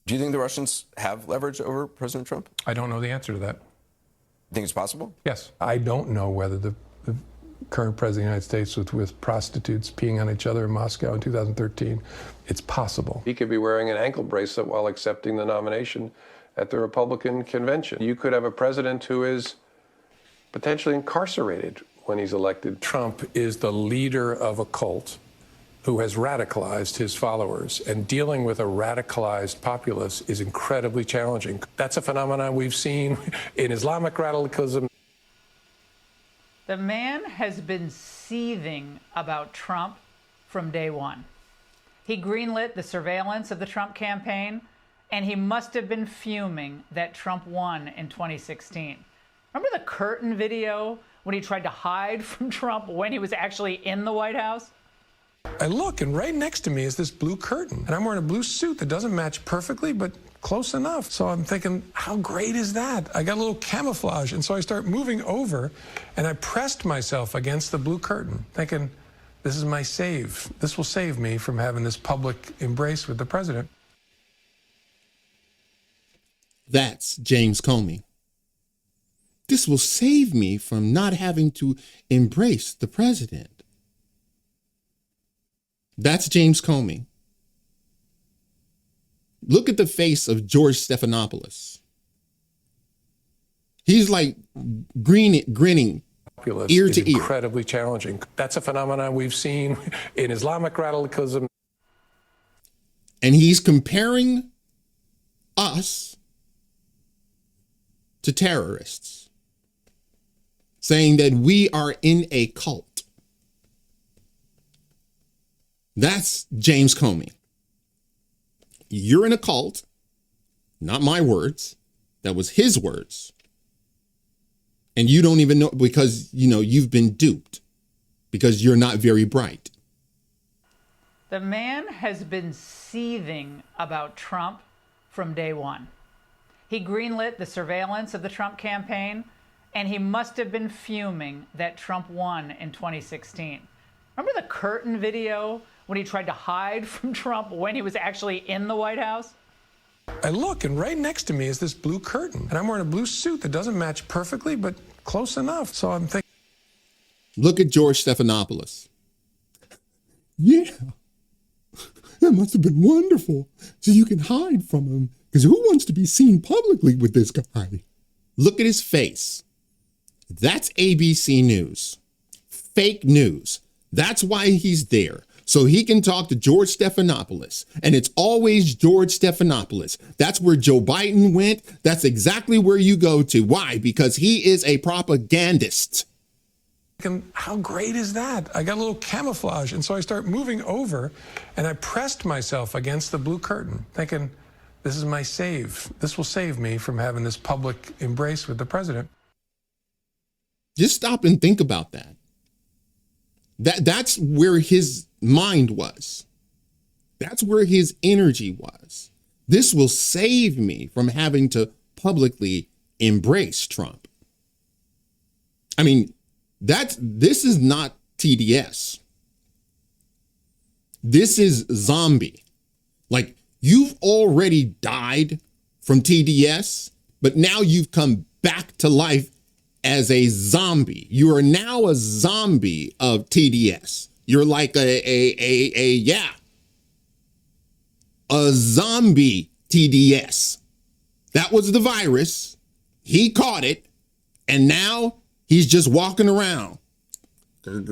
Do you think the Russians have leverage over President Trump? I don't know the answer to that. You think it's possible? Yes. I don't know whether the current president of the United States was with prostitutes peeing on each other in Moscow in 2013. It's possible. He could be wearing an ankle bracelet while accepting the nomination at the Republican convention. You could have a president who is potentially incarcerated when he's elected. Trump is the leader of a cult who has radicalized his followers, and dealing with a radicalized populace is incredibly challenging. That's a phenomenon we've seen in Islamic radicalism. The man has been seething about Trump from day one. He greenlit the surveillance of the Trump campaign, and he must have been fuming that Trump won in 2016. Remember the curtain video when he tried to hide from Trump when he was actually in the White House? I look, and right next to me is this blue curtain, and I'm wearing a blue suit that doesn't match perfectly, but close enough. So I'm thinking, how great is that? I got a little camouflage, and so I start moving over, and I pressed myself against the blue curtain, thinking, this is my save. This will save me from having this public embrace with the president. That's James Comey. This will save me from not having to embrace the president. That's James Comey. Look at the face of George Stephanopoulos. He's like grinning ear to ear. Incredibly challenging. That's a phenomenon we've seen in Islamic radicalism. And he's comparing us to terrorists, saying that we are in a cult. That's James Comey. You're in a cult, not my words. That was his words. And you don't even know because, you've been duped because you're not very bright. The man has been seething about Trump from day one. He greenlit the surveillance of the Trump campaign, and he must have been fuming that Trump won in 2016. Remember the curtain video when he tried to hide from Trump when he was actually in the White House? I look, and right next to me is this blue curtain, and I'm wearing a blue suit that doesn't match perfectly, but close enough. So I'm thinking. Look at George Stephanopoulos. Yeah, that must have been wonderful. So you can hide from him, because who wants to be seen publicly with this guy? Look at his face. That's ABC News. Fake news. That's why he's there. So he can talk to George Stephanopoulos. And it's always George Stephanopoulos. That's where Joe Biden went. That's exactly where you go to. Why? Because he is a propagandist. How great is that? I got a little camouflage. And so I start moving over, and I pressed myself against the blue curtain, thinking, this is my save. This will save me from having this public embrace with the president. Just stop and think about that. That's where his mind was. That's where his energy was. This will save me from having to publicly embrace Trump. I mean, this is not TDS. This is zombie. Like, you've already died from TDS, but now you've come back to life as a zombie. You are now a zombie of TDS. You're like a zombie TDS. That was the virus. He caught it, and now he's just walking around. Then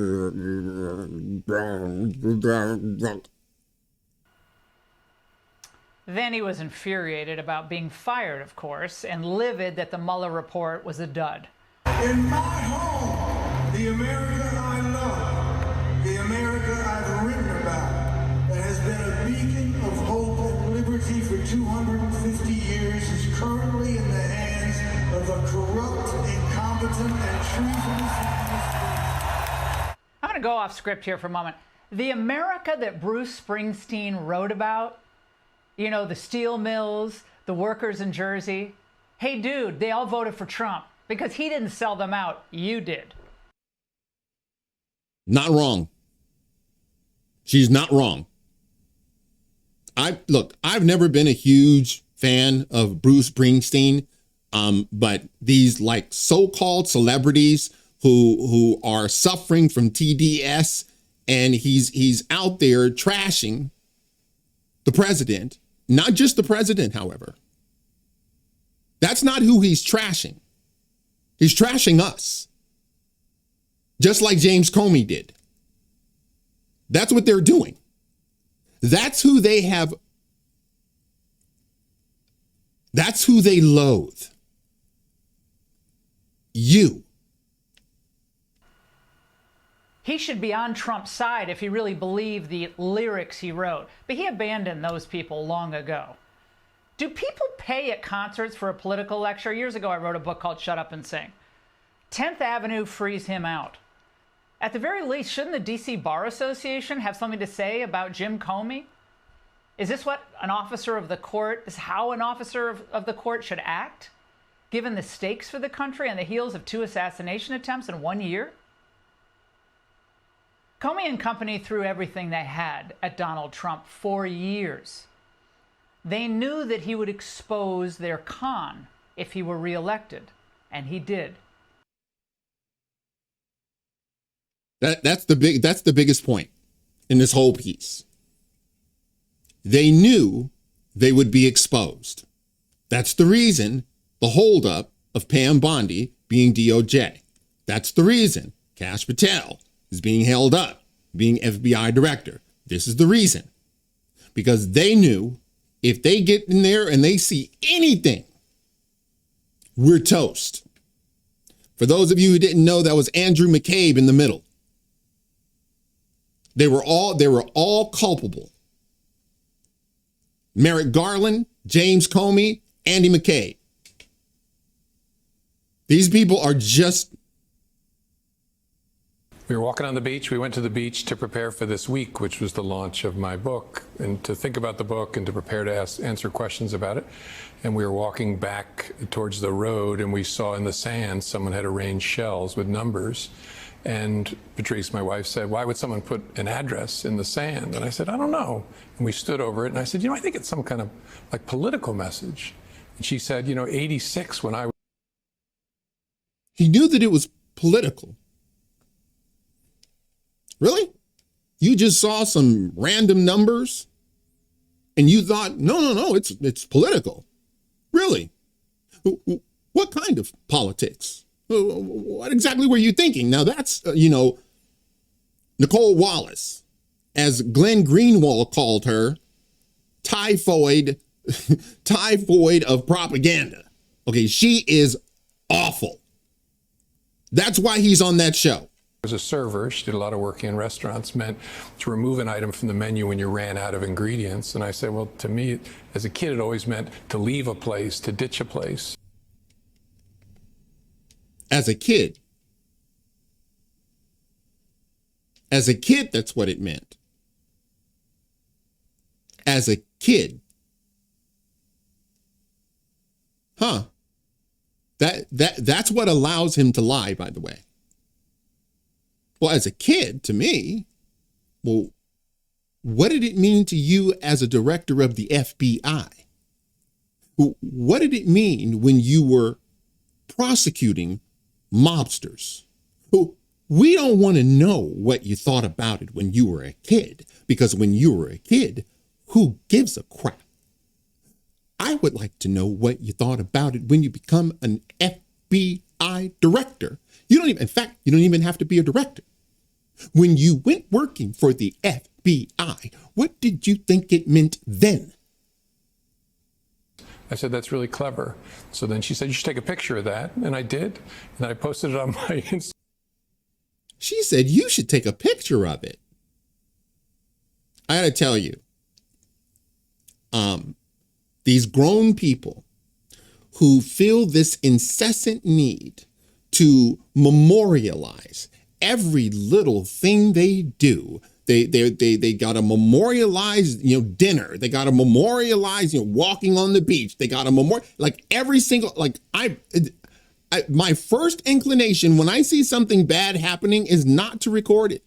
he was infuriated about being fired, of course, and livid that the Mueller report was a dud. In my home, the America I love, the America I've written about, that has been a beacon of hope and liberty for 250 years, is currently in the hands of a corrupt, incompetent, and treasonous administration. I'm going to go off script here for a moment. The America that Bruce Springsteen wrote about, the steel mills, the workers in Jersey. Hey, dude, they all voted for Trump. Because he didn't sell them out. You did. Not wrong. She's not wrong. I've never been a huge fan of Bruce Springsteen. But these like so-called celebrities who are suffering from TDS, and he's out there trashing the president, not just the president, however. That's not who he's trashing. He's trashing us, just like James Comey did. That's what they're doing. That's who they have. That's who they loathe. You. He should be on Trump's side if he really believed the lyrics he wrote. But he abandoned those people long ago. Do people pay at concerts for a political lecture? Years ago, I wrote a book called Shut Up and Sing. 10th Avenue frees him out. At the very least, shouldn't the D.C. Bar Association have something to say about Jim Comey? Is this what an officer of the court, is how an officer of the court should act, given the stakes for the country on the heels of 2 assassination attempts in 1 year? Comey and company threw everything they had at Donald Trump for years. They knew that he would expose their con if he were reelected, and he did. That's the biggest point in this whole piece. They knew they would be exposed. That's the reason the holdup of Pam Bondi being DOJ. That's the reason Kash Patel is being held up, being FBI director. This is the reason. Because they knew if they get in there and they see anything, we're toast. For those of you who didn't know, that was Andrew McCabe in the middle. They were all culpable. Merrick Garland, James Comey, Andy McCabe. These people are just... We were walking on the beach. We went to the beach to prepare for this week, which was the launch of my book, and to think about the book and to prepare to answer questions about it. And we were walking back towards the road, and we saw in the sand someone had arranged shells with numbers. And Patrice, my wife, said, "Why would someone put an address in the sand?" And I said, "I don't know." And we stood over it, and I said, "I think it's some kind of like political message." And she said, 86 when I... He knew that it was political. Really? You just saw some random numbers and you thought, no, it's political. Really? What kind of politics? What exactly were you thinking? Now that's, Nicole Wallace, as Glenn Greenwald called her, typhoid of propaganda. Okay, she is awful. That's why he's on that show. As a server, she did a lot of work in restaurants, meant to remove an item from the menu when you ran out of ingredients. And I said, well, to me, as a kid, it always meant to leave a place, to ditch a place. As a kid, that's what it meant. As a kid. Huh. That's what allows him to lie, by the way. Well, as a kid, to me, well, what did it mean to you as a director of the FBI? What did it mean when you were prosecuting mobsters? We don't want to know what you thought about it when you were a kid, because when you were a kid, who gives a crap? I would like to know what you thought about it when you become an FBI director. You don't even have to be a director. When you went working for the FBI, what did you think it meant then? I said, that's really clever. So then she said, you should take a picture of that. And I did. And I posted it on my Instagram. She said, you should take a picture of it. I gotta tell you, these grown people who feel this incessant need to memorialize every little thing they do. They got to memorialize, dinner. They got to memorialize, walking on the beach. They got to memorialize, like every single, like my first inclination when I see something bad happening is not to record it.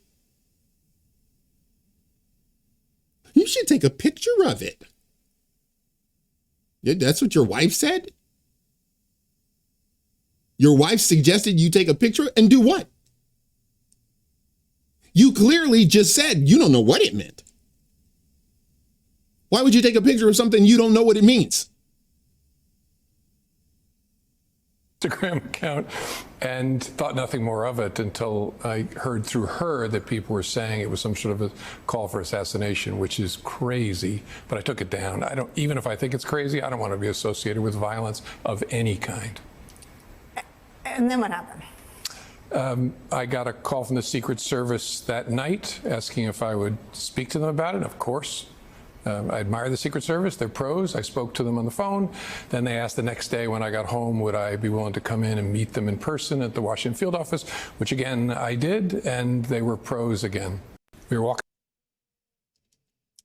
You should take a picture of it. That's what your wife said? Your wife suggested you take a picture and do what? You clearly just said you don't know what it meant. Why would you take a picture of something you don't know what it means? Instagram account and thought nothing more of it until I heard through her that people were saying it was some sort of a call for assassination, which is crazy, but I took it down. Even if I think it's crazy, I don't want to be associated with violence of any kind. And then what happened? I got a call from the Secret Service that night asking if I would speak to them about it. Of course. I admire the Secret Service. They're pros. I spoke to them on the phone. Then they asked the next day when I got home, would I be willing to come in and meet them in person at the Washington field office, which again, I did, and they were pros again. We were walking.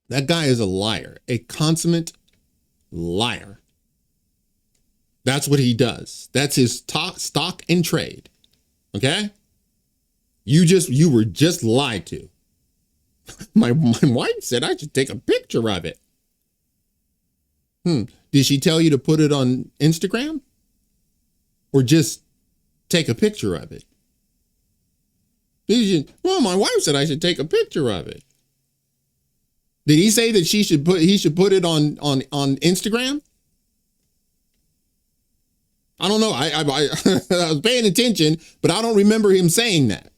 That guy is a liar, a consummate liar. That's what he does. That's his stock and trade. Okay? You were just lied to. My wife said I should take a picture of it. Did she tell you to put it on Instagram? Or just take a picture of it? Well, my wife said I should take a picture of it. Did he say that he should put it on Instagram? I don't know. I was paying attention, but I don't remember him saying that.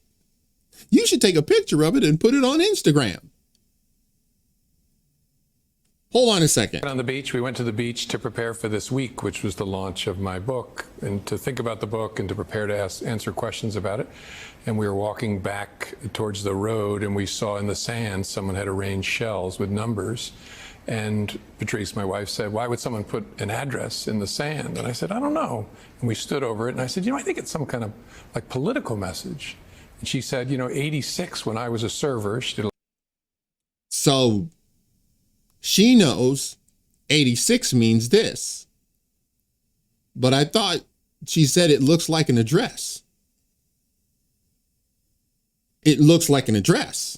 You should take a picture of it and put it on Instagram. Hold on a second. On the beach, we went to the beach to prepare for this week, which was the launch of my book, and to think about the book and to prepare to answer questions about it. And we were walking back towards the road, and we saw in the sand someone had arranged shells with numbers. And Patrice, my wife, said, why would someone put an address in the sand? And I said, I don't know. And we stood over it, and I said, I think it's some kind of like political message. And she said, 86, when I was a server, she did. So she knows 86 means this. But I thought she said it looks like an address. It looks like an address.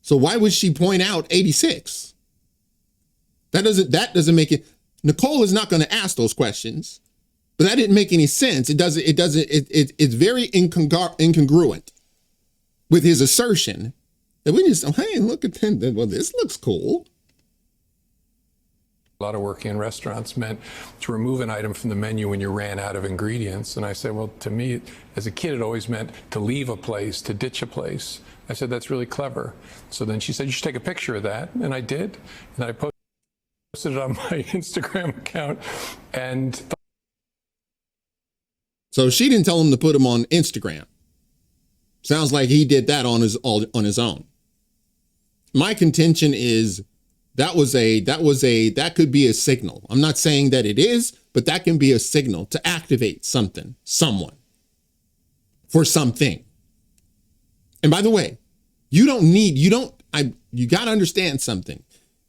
So why would she point out 86? That doesn't make it. Nicole is not going to ask those questions. But that didn't make any sense. It's very incongruent with his assertion that we just, hey, look at that. Well, this looks cool. A lot of working in restaurants meant to remove an item from the menu when you ran out of ingredients. And I said, well, to me, as a kid, it always meant to leave a place, to ditch a place. I said, that's really clever. So then she said, you should take a picture of that. And I did. And I posted it on my Instagram account. And so she didn't tell him to put him on Instagram. Sounds like he did that on his own. My contention is that could be a signal. I'm not saying that it is, but that can be a signal to activate someone for something. And by the way, you got to understand something.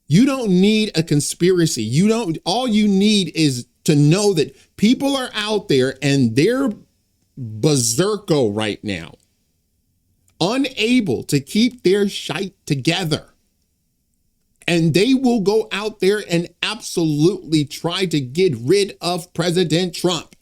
You don't need a conspiracy. All you need is to know that people are out there and they're berserko right now, unable to keep their shite together. And they will go out there and absolutely try to get rid of President Trump.